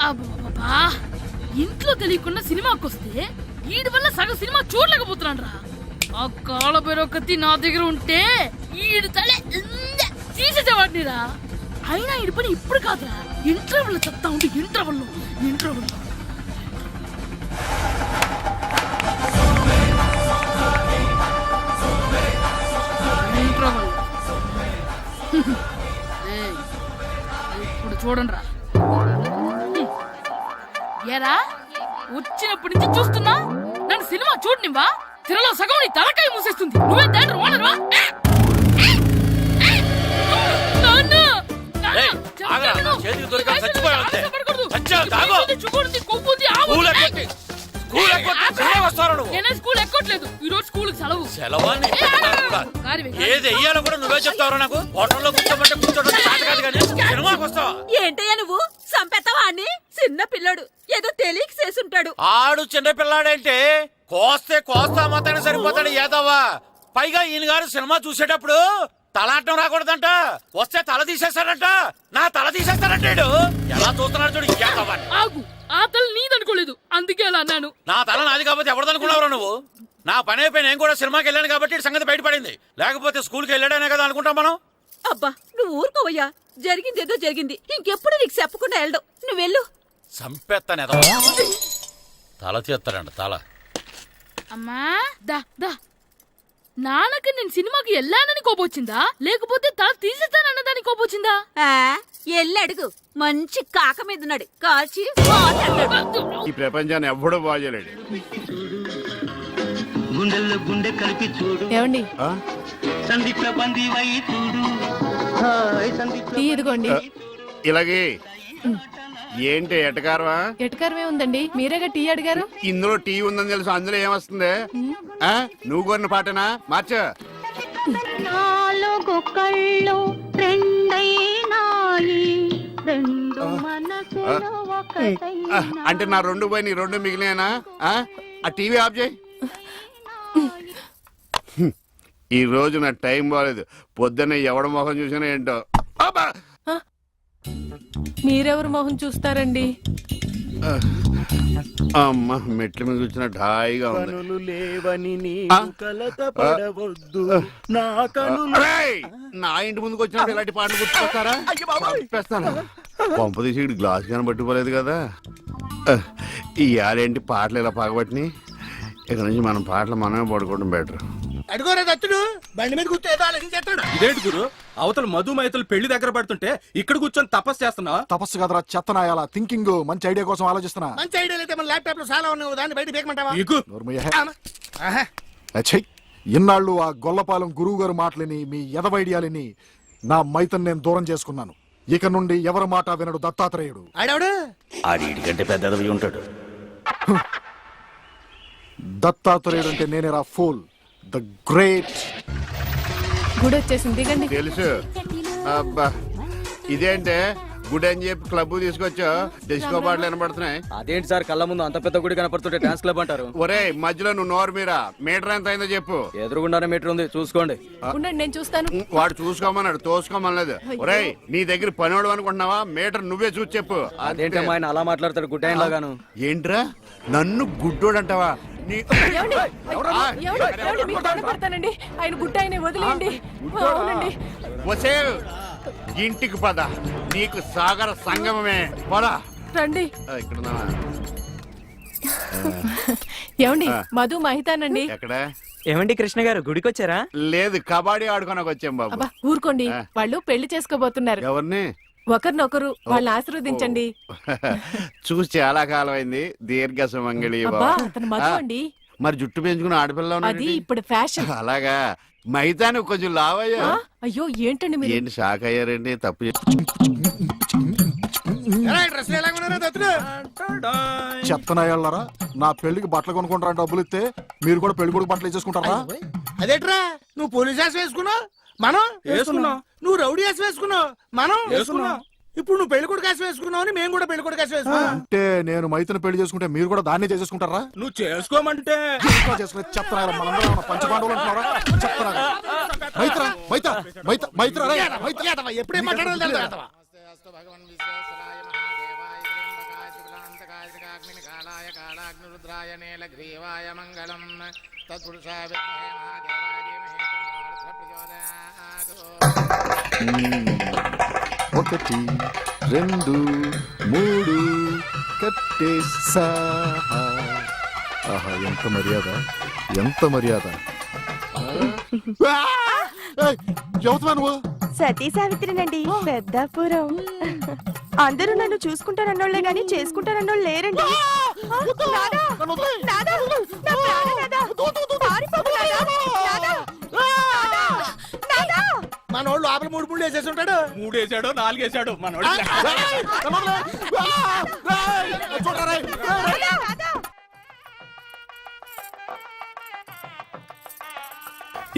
అబ్బా, ఇంట్లో తెలియకుండా సినిమాకి వస్తే వీడి వల్ల సగం సినిమా చూడలేకపోతున్నాను రా. ఆ కాళ్ళ బెరొకతి నా దగ్గర ఉంటే ఈడు తలే తీసేసేవాడిని రా. అయినా ఈడి పని ఇప్పుడు కాదురా, ఇంటర్వెల్ చెప్తా ఉంటే ఇంటర్వెల్ ఇప్పుడు చూడండి రా. ఏరా, వచ్చినప్పటి నుంచి చూస్తున్నా, నన్ను సినిమా చూడనివ్వా? తిరలో సగం నీ తలకాయ మూసేస్తుంది. నువ్వే థియేటర్ ఓనర్వా?
చేతికి దొరికా చచ్చిపోయావు.
నేనే స్కూల్ ఎక్కట్లేదు. ఈ రోజు స్కూల్ సెలవు.
సెలవాన్ని ఏది వెయ్యాలో కూడా నువ్వే చెప్తావు. నాకు హోటల్లో కూర్చోమంటే కూర్చోడం కాదు కానీ సినిమాకి వస్తావా?
ఏంటయ్యా నువ్వు సంపెత్తవా అని? చిన్న పిల్లడు ఏదో తెలియక చేసుంటాడు.
ఆడు చిన్న పిల్లాడంటే కోస్తా మాత్రమే సరిపోతాడు ఏదవ్వా. పైగా ఈయన గారు సినిమా చూసేటప్పుడు తలాటం రాకూడదంట. వస్తే తల తీసేస్తాడంట. నా తల తీసేస్తాడంటాడు. ఎలా చూస్తున్నాడు చూడు.
ఆగు, ఆ తల నీదనుకోలేదు, అందుకే అలా అన్నాను.
నా తల నాది కాబట్టి ఎవరిదనుకున్నావురా నువ్వు? నా పని అయిపోయి నేను కూడా సినిమాకి వెళ్ళాను కాబట్టి సంగతి బయటపడింది. లేకపోతే స్కూల్కి వెళ్ళాడనే కదా అనుకుంటాం మనం.
అబ్బా, నువ్వు ఊరుకోవయ్యా. జరిగిందేదో జరిగింది. ఇంకెప్పుడు నీకు చెప్పకుండా వెళ్ళడు. నువ్వు వెళ్ళు.
సంపెత్తాను ఎద తల తీస్తాడంట తల.
అమ్మా దా దా, నాన్నకి నేను సినిమాకి వెళ్ళానని కోపొచ్చిందా, లేకపోతే తల తీసేస్తానన్నదాని కోపొచ్చిందా?
ఎల్లి అడుగు. మంచి కాక మీద ఉన్నాడు, కాల్చి
ఈ ప్రపంచాన్ని ఎవ్వడూ బాగలేడు.
గుండెల్లో గుండె కలిపి చూడు.
ఏమండి,
సందీప్ల బందీ వై చూడు.
ఇదిగోండి.
ఇలాగే ఏంటి ఎటకారవా?
ఎటకారమే ఉందండి, మీరేగా టీ అడిగారు.
ఇందులో టీ ఉందని తెలుసు, అందులో ఏమొస్తుంది? నువ్వు కొన్న పాటనా? మార్చ.
కళ్ళు రెండైనాయి రెండు మనసులు
అంటే నా రెండు పోయి నీ రెండు మిగిలినా? ఆ టీవీ ఆఫ్ చేయి. ఈ రోజు నా టైం బాగాలేదు. పొద్దున్నే ఎవడ మొహం చూసినా ఏంటో.
మీరెవరు మొహం చూస్తారండి?
అమ్మ మెట్ల మీద కూర్చున్నట్టు హాయిగా ఉంది.
లేవని
నా ఇంటి ముందుకు వచ్చినప్పుడు ఇలాంటి పాటలు గుర్తుకొస్తారా? చెప్పేస్తాను. పంపు తీసి ఇటు గ్లాస్ కానీ పట్టుకోలేదు కదా. ఈ ఆడేంటి పాటలు ఇలా పగబట్టినాయి. ఇక నుంచి మనం పాటలు మనమే పడుకోవడం బెటర్.
అడుగోరే దత్తుడు బండి మీద కూర్చో ఏదో ఆలోచించేస్తాడు.
ఇదేంటి గురు, అవతల మధు మైతలు పెళ్లి దగ్గర పడుతుంటే ఇక్కడ కూర్చొని తపస్సు చేస్తున్నా?
తపస్సు కదరా చెత్తనాయాల థింకింగ్. మంచి ఐడియా కోసం ఆలోచిస్తున్నా.
మంచి ఐడియా అయితే మన ల్యాప్టాప్ లో చాలా ఉన్నాయి, దాన్ని బయట బేకమంటావా?
ఇన్నాళ్ళు ఆ గొల్లపాలెం గురువు గారు మాటలని మీ ఎదవ ఐడియాలని నా మైతన్ నేను దూరం చేసుకున్నాను. ఇక నుండి ఎవరి మాట వినడు దత్తాత్రేయుడు.
ఆడవుడు
ఆడికంటే పెద్దది ఉంటాడు.
దత్తాత్రేయుడు అంటే నేనేరా ఫూల్, ద గ్రేట్.
గుడి వచ్చేసింది, దిగండి.
తెలుసు. అబ్బా ఇదేంటే గుడి అని చెప్పి క్లబ్ తీసుకొచ్చా. డిస్కో పాటలు వినపడుతున్నాయి.
అదేంటి సార్, కళ్ళ ముందు అంత పెద్ద గుడి కనపడుతుంటే డాన్స్ క్లబ్ అంటారు?
ఒరే మధ్యలో నువ్వు నోరు మీరా. మీటర్ ఎంత అయిందో చెప్పు.
ఎదురుగుండానే మీటర్ ఉంది, చూసుకోండి.
ఉండండి, నేను చూస్తాను.
వాడు చూసుకోమన్నాడు, తోసుకోమనలేదు. ఒరే నీ దగ్గర పనివాడు అనుకుంటున్నావా? మీటర్ నువ్వే చూసి చెప్పు.
అదేంటి ఆయన అలా మాట్లాడతాడు గుడ్డ లాగాను?
ఏంట్రా నన్ను గుడ్డోడు అంటావా?
ఆయన గుట్ట ఆయన వదిలేయండి.
వసే ఇంటికి పద, నీకు సాగర సంగమమే. పద
రండి.
ఇక్కడ
ఏమండి మధు మహితానండి.
ఎక్కడ?
ఏమండి కృష్ణ గారు గుడికి వచ్చారా?
లేదు, కబడ్డీ ఆడుకోనకు వచ్చాం బాబు.
అబ్బా ఊరుకోండి, వాళ్ళు పెళ్లి చేసుకోబోతున్నారు.
ఎవరిని?
ఒకరినొకరు వాళ్ళని ఆశీర్వదించండి.
చూసి చాలా కాలం అయింది. దీర్ఘ సుమంగళి.
అతను మధు అండి.
మరి జుట్టు పెంచుకుని ఆడపిల్ల
అది ఇప్పుడు ఫ్యాషన్.
అలాగా మైతాను కొంచెం లావయ్యా.
అయ్యో ఏంటండి మీరు?
ఏంటి షాక్ అయ్యారండి? తప్పు
చెత్తనాయాలరా, నా పెళ్లికి బట్టలు కొనుక్కుంటారా? డబ్బులు ఇస్తే మీరు కూడా పెళ్లి కొడుకు బట్టలు వేసుకుంటారా?
అదేట్రా నువ్వు పోలీస్ వేసి వేసుకున్నావు, మనం వేసుకున్నావు. నువ్వు రౌడీ వేసి వేసుకున్నావు, మనం వేసుకున్నావు. ఇప్పుడు నువ్వు పెళ్లి కొడుకు వేసి వేసుకున్నావు అని మేము కూడా పెళ్లి కొడుకు వేసి వేసుకున్నాం.
అంటే నేను మైతను పెళ్లి చేసుకుంటే మీరు కూడా దాన్ని చేసేసుకుంటారా?
నువ్వు చేసుకోమంటే
చెప్తారా? మనందరం పంచపాండవులు అంటున్నారా? చెప్తారా? మైత్రా మైత్రా మైత్రా మైత్రా
ఎప్పుడే మాట్లాడాలి?
ఒకటి రెండు మూడు కట్టేసా. ఆహా ఎంత మర్యాద, ఎంత మర్యాద. ఎవతమా నువ్వు?
సతీ సావిత్రినండి, పెద్దాపురం. అందరూ నన్ను చూసుకుంటారన్నోళ్లే గాని చేసుకుంటారన్నోళ్ళు లేరండి.
మనోళ్ళు ఆపల 3 పుళ్ళు వేసేసి ఉంటాడు.
3 వేసాడో 4 వేసాడో మనోడు.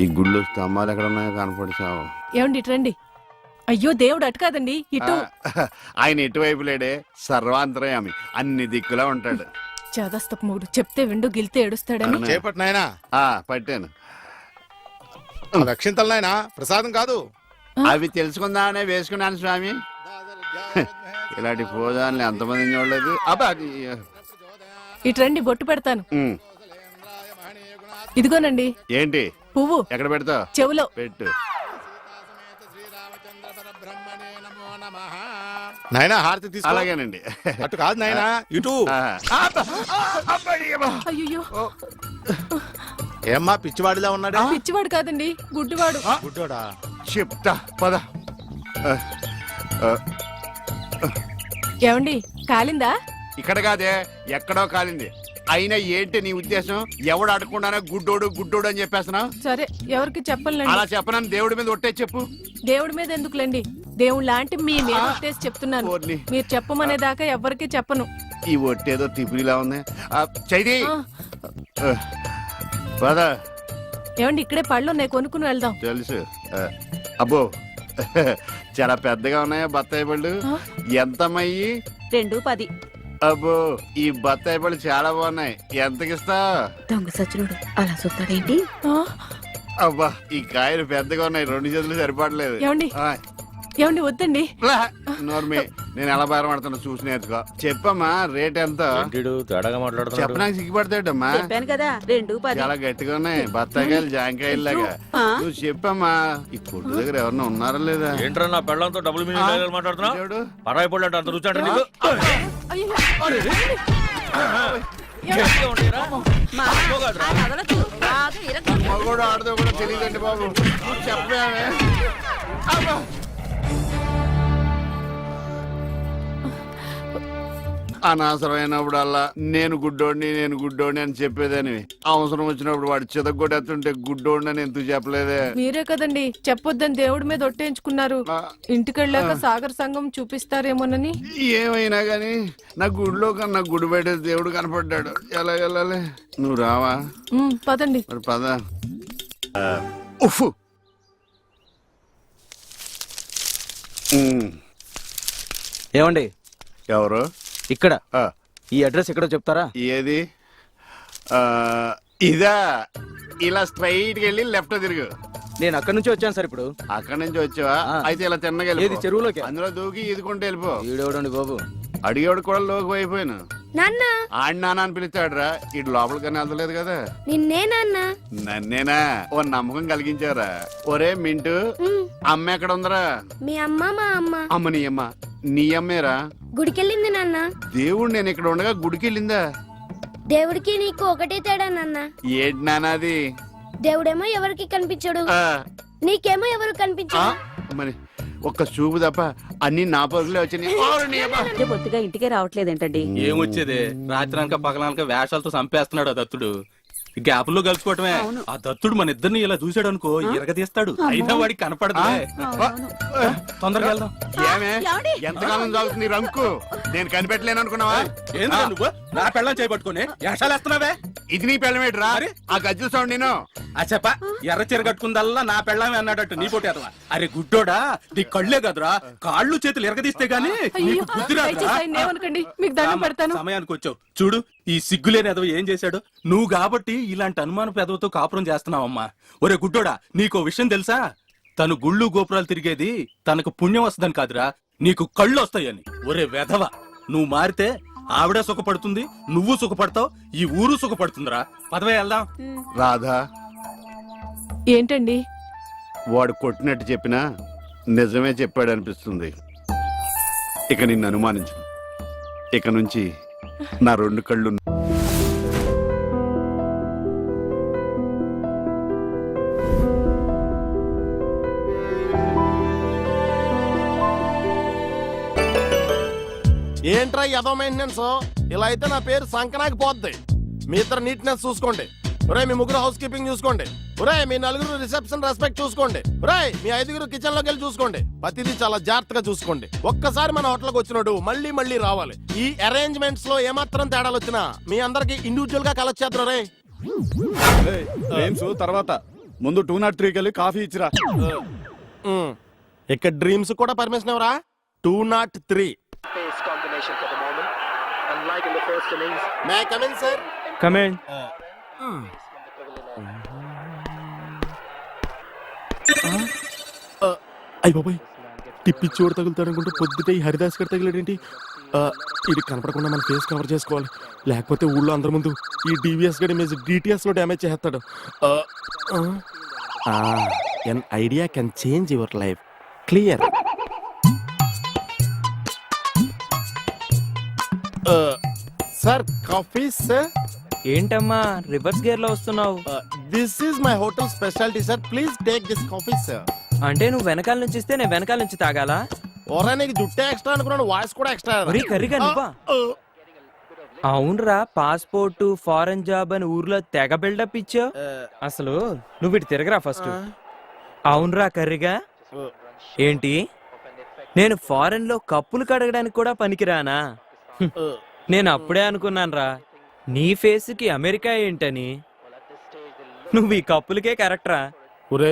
ఈ గుళ్ళు స్తంభాలు ఎక్కడ ఉన్నాయో కనపడిచావు.
ఏమండి ఇటు రండి. అయ్యో దేవుడు అటు కాదండి ఇటు.
ఆయన ఎటువైపు లేడే, సర్వాంతరయామి, అన్ని దిక్కులా ఉంటాడు.
చదస్తపు మూడు చెప్తే విండు గిల్తే ఏడుస్తాడని.
చేపట్టు నాయనా.
పట్టాను.
రక్షింతలు నాయనా, ప్రసాదం కాదు.
అవి తెలుసుకుందామనే వేసుకున్నాను స్వామి. ఇలాంటి పూజాన్ని ఎంతమంది చూడలేదు. అబ్బా
ఇటు రండి, బొట్టు పెడతాను. ఇదిగోనండి.
ఏంటి?
పువ్వు.
ఎక్కడ పెడతావు?
చెవులో
పెట్టు.
నాయనా హారతి తీసుకో.
అలాగేనండి.
అటు కాదు నాయనా, ఇటు.
అయ్యో
ఏమ్మా పిచ్చివాడిలా ఉన్నాడు?
పిచ్చివాడు కాదండి, గుడ్డివాడు.
గుడ్డోడా?
చెప్తా పద.
ఏమండి కాలిందా?
ఇక్కడ కాదే, ఎక్కడో కాలింది. అయినా ఏంటి నీ ఉద్దేశం? ఎవడు అడగకుండానే గుడ్డోడు గుడ్డోడు అని చెప్పేస్తున్నావు?
సరే ఎవరికి చెప్పలేండి.
అలా చెప్పనని దేవుడి మీద ఒట్టే చెప్పు.
దేవుడి మీద ఎందుకులేండి, దేవుడు లాంటి మీ మీద ఒట్టేసి చెప్తున్నాను. మీరు చెప్పమనే దాకా ఎవరికి చెప్పను.
ఈ ఒట్టేదో తిప్పిలా ఉంది. చైది పద.
ఏమండి ఇక్కడే పళ్ళు ఉన్నాయి, కొనుక్కుని వెళ్దాం.
తెలుసు. అబ్బో చాలా పెద్దగా ఉన్నాయా బత్తాయి పళ్ళు? ఎంతమ్మయ్యి?
2.10.
అబ్బో ఈ బత్తాయి పళ్ళు చాలా బాగున్నాయి. ఎంతకిస్తా?
దొంగ సచ్చినోడు అలా చూస్తాడేంటి?
అబ్బా ఈ కాయలు పెద్దగా ఉన్నాయి, 2 చేతులు సరిపడలేదు.
ఏమండి వద్దండి.
నోర్మి, నేను ఎలా బేరమాడుతున్నా చూసి నేర్చుకో. చెప్పమ్మా రేట్ ఎంత? చెప్పడానికి సిగ్గుపడతాడమ్మా.
చెప్పాను కదా 2.10.
చాలా గట్టిగా ఉన్నాయి బత్తాయికాయలు, జాంకాయలు లాగా. నువ్వు చెప్పమ్మా. ఈ కొట్టు దగ్గర ఎవరన్నా ఉన్నారా లేదా?
ఏంట్రా నా పెళ్ళంతో డబుల్ మీనింగ్ మాట్లాడుతున్నావు? పరాయి పళ్ళు అంటే అంత రుచి అంటే నీకు?
మగోడు ఆడదో కూడా తెలియదండి బాబు. చెప్పామే. అనవసరమైనప్పుడల్లా నేను గుడ్డోడిని అని చెప్పేదని, అవసరం వచ్చినప్పుడు వాడు చితగొట్టేస్తుంటే గుడ్డోడిని అని ఎందుకు చెప్పలేదే?
మీరే కదండి చెప్పొద్దని దేవుడి మీద ఒట్టేయించుకున్నారు. ఇంటికెళ్ళాక సాగర్ సంఘం చూపిస్తారేమోనని.
ఏమైనా గాని నా గుడిలో కన్నా గుడి బయట దేవుడు కనపడ్డాడు. ఎలా వెళ్ళాలి? నువ్వు రావా?
పదండి.
మరి పద. ఉఫ్.
ఏమండి?
ఎవరు?
ఇక్కడ ఈ అడ్రస్ ఎక్కడో చెప్తారా?
ఏది? ఇదా? ఇలా స్ట్రైట్ వెళ్ళి లెఫ్ట్ తిరుగు.
నేను అక్కడి నుంచి వచ్చాను సార్. ఇప్పుడు
అక్కడి నుంచి వచ్చావా? అయితే ఇలా తిన్నగా
ఏది చెరువులోకి?
అందులో దూకి ఈదుకుంటే వెళ్ళిపో.
ఈడేవడండి బాబు?
అడిగేవాడు కూడా లోకి అయిపోయాను.
నాన్న
ఆడి నాన్న అని పిలుస్తాడురా. ఇటు లోపలికన్నా వెళ్తలేదు కదా.
నిన్నే నాన్న.
నన్నేనా? ఓ నమ్మకం కలిగించారా? ఒరే మింటూ, అమ్మ ఎక్కడ ఉందరా?
మీ అమ్మ మా అమ్మ.
అమ్మ నీ అమ్మ. నీ అమ్మేరా?
గుడికెళ్ళింది నాన్న.
దేవుడు నేను ఇక్కడ ఉండగా గుడికి వెళ్ళిందా?
దేవుడికి నీకు ఒకటే తేడా నాన్న.
ఏంటి నానాది?
దేవుడేమో ఎవరికి కనిపించడు, నీకేమో ఎవరు కనిపించడు.
మరి ఒక్క చూపు తప్ప అన్ని నా పరుగులే వచ్చినాయి.
పొద్దుగా ఇంటికే రావట్లేదేంటండి?
ఏమొచ్చేదే, రాత్రానక పగలానక వేషాలతో చంపేస్తున్నాడు ఆ దత్తుడు. గ్యాప్ లో కలుసుకోవటమే. ఆ దత్తుడు మన ఇద్దరిని ఇలా చూసాడు అనుకో, ఎరగదీస్తాడు. అయినా వాడికి కనపడదు. తొందరగా వెళ్దాం.
ఏమే ఎంతకాలం సాగుతుంది రంకు? నేను కనిపెట్టలేను అనుకున్నావా?
ఏంద్రా నువ్వు నా పెళ్ళం చేయబట్టుకుని వేషాలేస్తున్నావే?
ఇది నీ పెళ్ళమేట్రా? ఆ గజ్జల సౌండ్ నేను.
ఆ చెప్ప ఎర్ర చీర కట్టుకుందల్లా నా పెళ్ళమే అన్నాడట్టు నీ పోటీ అదవా? అరే గుడ్డోడా, నీ కళ్ళే కదరా, కాళ్ళు చేతులు ఎరగదీస్తే గానీ నీకు బుద్ధి రాదురా.
మీకు దండం పెడతాను.
సమయానికి వచ్చావు చూడు. ఈ సిగ్గులేని ఎదవ ఏం చేశాడు? నువ్వు కాబట్టి ఇలాంటి అనుమాన పెదవతో కాపురం చేస్తున్నావమ్మా. ఒరే గుడ్డోడా, నీకో విషయం తెలుసా? తను గుళ్ళు గోపురాలు తిరిగేది తనకు పుణ్యం వస్తుందని కాదురా, నీకు కళ్ళు వస్తాయని. ఒరే వెధవ, నువ్వు మారితే ఆవిడ సుఖపడుతుంది, నువ్వు సుఖపడతావు, ఈ ఊరు సుఖపడుతుందిరా. పదవే వెళ్దాం.
రాధా,
ఏంటండి?
వాడు కొట్టినట్టు చెప్పినా నిజమే చెప్పాడు అనిపిస్తుంది. ఇక నిన్ను అనుమానించు. ఇక నుంచి నా 2 కళ్ళు.
ఏంట్రా ఎదో మెయింటెనెన్స్? ఇలా అయితే నా పేరు సంకనాకి పోద్ది. మీ ఇద్దరు నీట్నెస్ చూసుకోండి. ఒరే మీ 3 హౌస్ కీపింగ్ చూసుకోండి. ఒరే మీ 4 రిసెప్షన్ రెస్పెక్ట్ చూసుకోండి. ఒరే మీ 5 కిచెన్ లోకి వెళ్ళి చూసుకోండి. ప్రతిదీ చాలా జాగ్రత్తగా చూసుకోండి. ఒక్కసారి మన హోటల్కి వచ్చినట్టు మళ్ళీ మళ్ళీ రావాలి. ఈ అరేంజ్మెంట్స్ లో ఏమాత్రం తేడాలు వచ్చినా మీ అందరికి ఇండివిజువల్ గా కలెక్ట్ చేద్దరు. రే
తర్వాత ముందు 203కి వెళ్ళి కాఫీ ఇచ్చిరా.
ఇక్కడ డ్రీమ్స్ కూడా పర్మిషన్ ఎవరా? 203. May I come in, sir?
Come in.
అయ్య బాబాయ్, టిప్పి చోటు తగులుతాడు అనుకుంటే పొద్దుటే ఈ హరిదాస్ గారు తగిలేడేంటి? ఇది కనపడకుండా మన ఫేస్ కవర్ చేసుకోవాలి, లేకపోతే ఊళ్ళో అందరి ముందు ఈ డివిఎస్ గడి ఇమేజ్ డిటిఎస్ లో డ్యామేజ్ చేస్తాడు. An idea can change your life. Clear. Sir coffee sir.
ఏంటమ్మా రివర్స్ గేర్ లో వస్తున్నావు?
This is my hotel speciality sir. Please take this coffee sir.
అంటే నువ్వు వెనకాల నుంచి ఇస్తే నేను వెనకాల నుంచి తాగాలా?
ఓరా నీకు జుట్టే ఎక్స్ట్రా అనుకున్నాను, వాయిస్ కూడా ఎక్స్ట్రా.
కర్రీగా నువ్వా? అవునరా, పాస్పోర్ట్ ఫారెన్ జాబ్ అని ఊర్లో తెగ బిల్డప్ ఇచ్చావు. అసలు నువ్వు ఇటు తిరగరా ఫస్ట్. అవునరా కర్రీగా. ఏంటి, నేను ఫారెన్ లో కప్పులు కడగడానికి కూడా పనికిరానా? నేను అప్పుడే అనుకున్నాను రా, నీ ఫేస్ కి అమెరికా ఏంటని. నువ్వు ఈ కప్పులకే కరెక్టరా.
ఒరే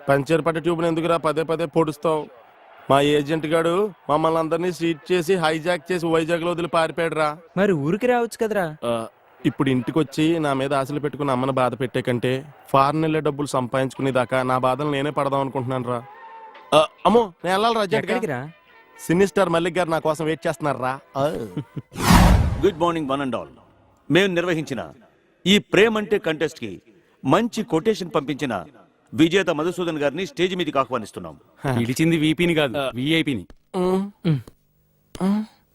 పంచర్ పట్ట ట్యూబ్ని ఎందుకురా పదే పదే పొడుస్తావు? మా ఏజెంట్ గాడు మమ్మల్ని అందరినీ సీట్ చేసి హైజాక్ చేసి వైజాగ్ లో వదిలి పారిపోయాడురా.
మరి ఊరికి రావచ్చు కదరా.
ఇప్పుడు ఇంటికి వచ్చి నా మీద ఆశలు పెట్టుకుని అమ్మని బాధ పెట్టే కంటే ఫారెన్ వెళ్ళే డబ్బులు సంపాదించుకునేదాకా నా బాధలు నేనే పడదాం అనుకుంటున్నాను రా. అమ్మో నేను వెళ్ళాలి రా అర్జెంట్ గా. సినీ స్టార్ మల్లిక్ గారు నా కోసం వెయిట్ చేస్తున్నారు రా.
Good morning one and all. మేము నిర్వహించిన ఈ ప్రేమంటే కంటెస్ట్ కి మంచి కొటేషన్ పంపించిన విజేత మధుసూదన్ గారిని స్టేజ్ మీదకి ఆహ్వానిస్తున్నాం.
పిలిచింది వీపీని కాదు విఐపిని.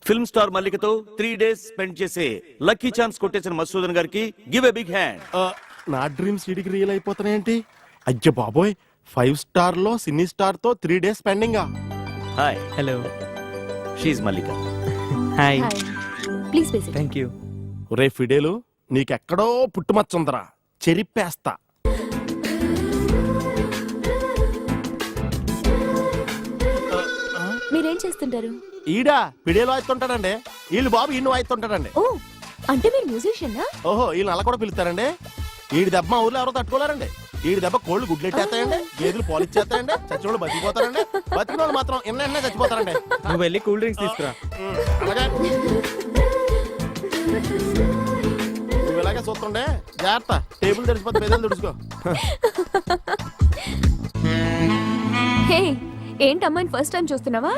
ఫిల్మ్ స్టార్ మల్లికతో 3 days స్పెండ్ చేసే లక్కీ ఛాన్స్ కొట్టేసిన మధుసూదన్ గారికి గివ్ ఎ బిగ్ హ్యాండ్.
నా డ్రీమ్స్ ఇడికి రియల్ అయిపోతున్నాయేంటి? అయ్యో బాబోయ్, 5 star లో సినీ స్టార్ తో 3 days spending.
Hi.
Hello.
She's Mallika.
Hi.
Please
thank you.
రే ఫిడేలు, నీకెక్కడో పుట్టుమచ్చుందరా, చెరిప్పేస్తా.
మీరేం చేస్తుంటారు?
ఈడా ఫిడేలు వాయిస్తుంటాడండి, వీళ్ళు బాబు ఈయన వాయిస్తుంటాడండి.
ఓ, అంటే మీరు మ్యూజిషియనా?
ఓహో, వీళ్ళు అలా కూడా పిలుస్తారండి. ఈడి దెబ్బ మా ఊర్లో ఎవరో తట్టుకోలేరండి. ఈడి దెబ్బ కోళ్ళు గుడ్లెట్టేస్తాయండి, గేదెలు పాలిచ్చేస్తాయండి, చచ్చిన వాళ్ళు బతికిపోతారండి. బతికిన వాళ్ళు మాత్రం ఎన్న చచ్చిపోతారండి.
నువ్వు వెళ్ళి కూల్ డ్రింక్స్ తీసుకురా.
అలాగే నువ్వు ఇలాగే చూస్తుండే జాగ్రత్త, టేబుల్ తెరిచిపోతే బెదలు తుడుచుకో.
హే, ఏంటి అమ్మాయిని ఫస్ట్ టైం చూస్తున్నావా?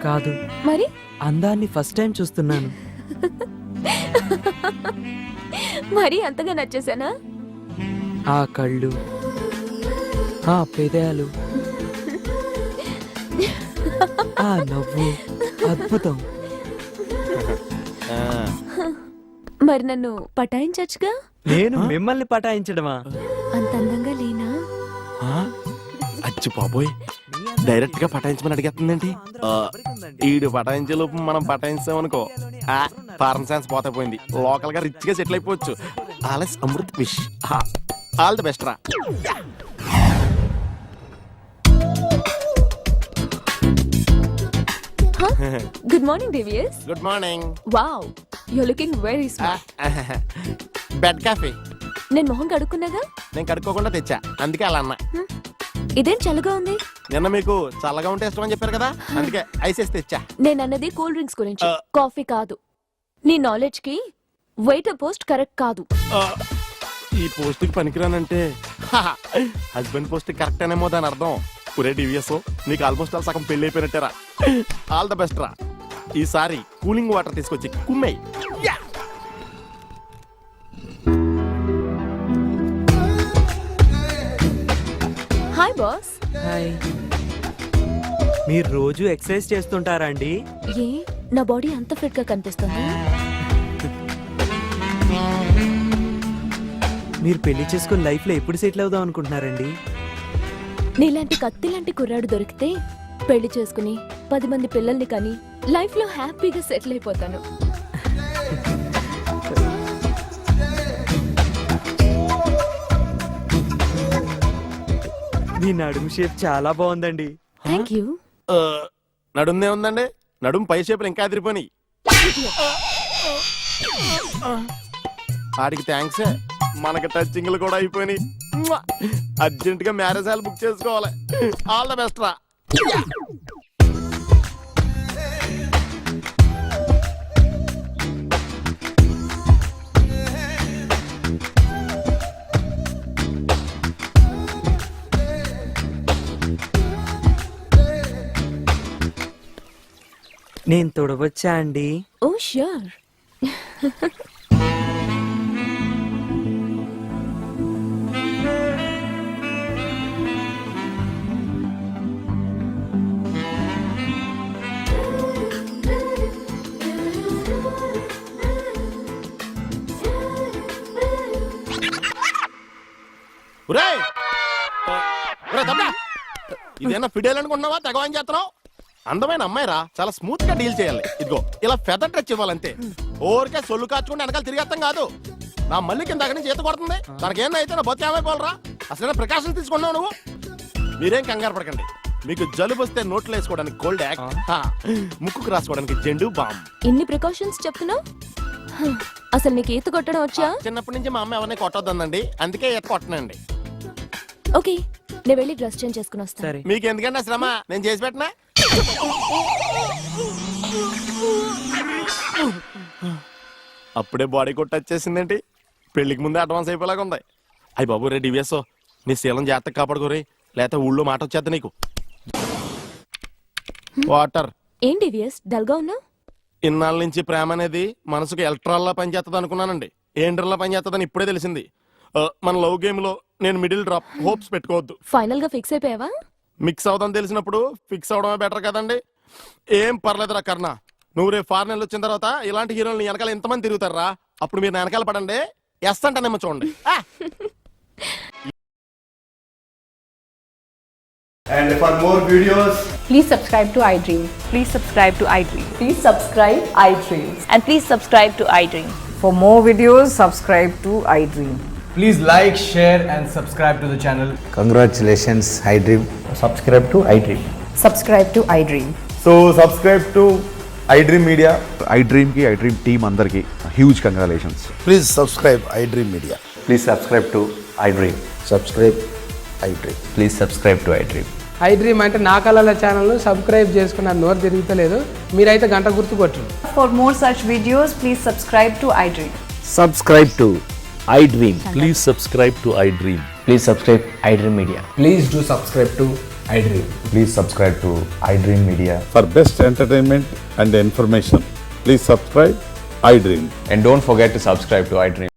కాదు,
మరి
అందాన్ని ఫస్ట్ టైం చూస్తున్నాను.
మరి అంతగా నచ్చేసానా?
ఆ కళ్ళు, ఆ పెదాలు, ఆ నవ్వు అద్భుతం.
మరి నన్ను పటాయించచ్చుగా?
నేను మిమ్మల్ని పటాయించడమా?
అంత అందంగా లేనా?
అచ్చి బాబోయ్, డైరెక్ట్ గా పటాయించమని అడిగేస్తుందండి. ఈడు పటాయించే లోపు మనం పటాయించామనుకో, ఫారెన్ సైన్స్ పోతే పోయింది. లోకల్ గా రిచ్ గా సెటిల్ అయిపోవచ్చు. ఆలస్ Amrit wish. All the best రా.
గుడ్ మార్నింగ్ దేవియస్.
Good morning.
Wow, you looking very smart.
Bed coffee
నేను మొహం కడుక్కున్నాగా?
నేను కడుక్కోకుండా తెచ్చా, అందుకే అలా అన్నా.
ఇదేం చల్లగా ఉంది?
నిన్న మీకు చల్లగా ఉంటే ఇష్టం అని చెప్పారు కదా, అందుకే ఐస్ వేసి తెచ్చా.
నేను అన్నది కూల్ డ్రింక్స్ గురించి, కాఫీ కాదు. నీ నాలెడ్జ్ కి వెయిటర్ పోస్ట్ కరెక్ట్ కాదు.
ఈ పోస్ట్ కి పనికిరానంటే హస్బెండ్ పోస్ట్ కరెక్ట్ అనేమో దాని అర్థం. పురే డివిఎస్, నీకు ఆల్మోస్ట్ ఆల్ సగం పెళ్లి అయిపోయినట్టేరా. ఆల్ ద బెస్ట్ రా. ఈసారి కూలింగ్ వాటర్ తీసుకొచ్చి కుమ్మేయ్.
Hi boss.
హాయ్. మీరు రోజు ఎక్సర్సైజ్ చేస్తుంటారా అండి?
ఏ, నా బాడీ అంత ఫిట్ గా కనిపిస్తుంది?
మీరు పెళ్లి చేసుకుని లైఫ్ లో ఎప్పుడు సెటిల్ అవుదాం అనుకుంటున్నారండి?
నీలాంటి కత్తి లాంటి కుర్రాడు దొరికితే పెళ్లి చేసుకుని 10 మంది పిల్లల్ని కానీ లైఫ్ లో హ్యాపీగా సెటిల్ అయిపోతాను.
మీ నడుము షేప్ చాలా బాగుందండి.
Thank you.
నడుందే ఉందండి, నడుము పై షేపులు ఇంకా అదిరిపోయి. ఆడికి థ్యాంక్స్, మనకి టచింగ్లు కూడా అయిపోయినాయి. అర్జెంట్ గా మ్యారేజ్ హాల్ బుక్ చేసుకోవాలి. ఆల్ ద బెస్ట్ రా.
నేను తొడవచ్చా అండి?
ఓ ష్యూర్.
ఇదేనా ఫిడేల్ అనుకుంటున్నావా? తెగవాని చేస్తున్నావు. అందమైన అమ్మాయిరా, చాలా స్మూత్ గా డీల్ చేయాలి. ఇదిగో ఇలా ఫెదర్ టచ్ ఇవ్వాలంతే. ఓరికే సొల్లు కాచుకుంటే వెనకాల తిరిగేస్తాం కాదు. నా మళ్ళీ కింద దగ్గర నుంచి ఈత కొడుతుంది. తనకేందైతే నా బొత్తి ఏమైపోవాలరా? అసలు ప్రికాషన్ తీసుకున్నావు నువ్వు. మీరేం కంగారు పడకండి. మీకు జలుబు వస్తే నోట్లో వేసుకోవడానికి కోల్డ్ యాక్ట్, ముక్కుకు రాసుకోవడానికి జెండు బామ్.
ఇన్ని ప్రికాషన్స్ చెప్తున్నావు? అసలు నీకు ఈత కొట్టడం వచ్చా?
చిన్నప్పటి నుంచి మా అమ్మ ఎవరిని కొట్టొద్దండి, అందుకే ఈత కొట్టనండి.
ఓకే, నేను వెళ్ళి డ్రెస్ చేంజ్ చేసుకుని వస్తాను.
మీకు ఎందుకంటే శ్రమ, నేను చేసి పెట్టనా? అప్పుడే బాడీ కొట్టి వచ్చేసిందేంటి? పెళ్లికి ముందే అడ్వాన్స్ అయిపోయేలాగా ఉంది. అయ్యి బాబు రే డివిఎస్, నీ శీలం జాగ్రత్తగా కాపాడుకోరే, లేకపోతే ఊళ్ళో మాట వచ్చేద్దా నీకు. వాటర్.
ఏంటి విఎస్ డల్ గా ఉన్నా?
ఇన్నాళ్ళ నుంచి ప్రేమ అనేది మనసుకు ఎలక్ట్రాల్లా పనిచేస్తుంది అనుకున్నానండి. ఏండ్రల్లా పనిచేస్తుందని ఇప్పుడే తెలిసింది. మన లవ్ గేమ్ లో నేను మిడిల్ డ్రాప్, హోప్స్ పెట్టుకోవద్దు.
ఫైనల్ గా ఫిక్స్ అయిపోయావా?
మిక్స్ అవుదని తెలిసినప్పుడు ఫిక్స్ అవడమే బెటర్ కదండి. ఏం పర్లేదురా కర్ణ, నువ్వు రేపు ఫారెన్ వచ్చిన తర్వాత ఇలాంటి హీరోలు వెనకాల ఎంతమంది తిరుగుతారా? అప్పుడు మీరు నా వెనకాల పడండి, ఎస్ అంటేనేమో చూడండి.
And for more videos,
please subscribe to iDream.
Please subscribe to iDream.
Please subscribe iDream.
And please subscribe to iDream.
For more videos, subscribe to iDream.
please like, share and subscribe to the channel.
Congratulations, iDream.
Subscribe to iDream.
Subscribe to iDream.
So subscribe to iDream Media.
iDream ki iDream team andarki huge congratulations.
Please subscribe iDream Media.
Please subscribe to iDream.
Subscribe iDream.
Please subscribe to iDream.
iDream అంటే నా కళల channel subscribe చేసుకున్న నోరు తిరుగుతలేదు, మీరైతే గంట గుర్తు కొట్టండి.
For more such videos, please subscribe to iDream.
Subscribe to iDream.
Please subscribe to iDream.
Please subscribe iDream Media.
Please do subscribe to iDream.
Please subscribe to iDream Media.
For best entertainment and information, please subscribe iDream.
And don't forget to subscribe to iDream.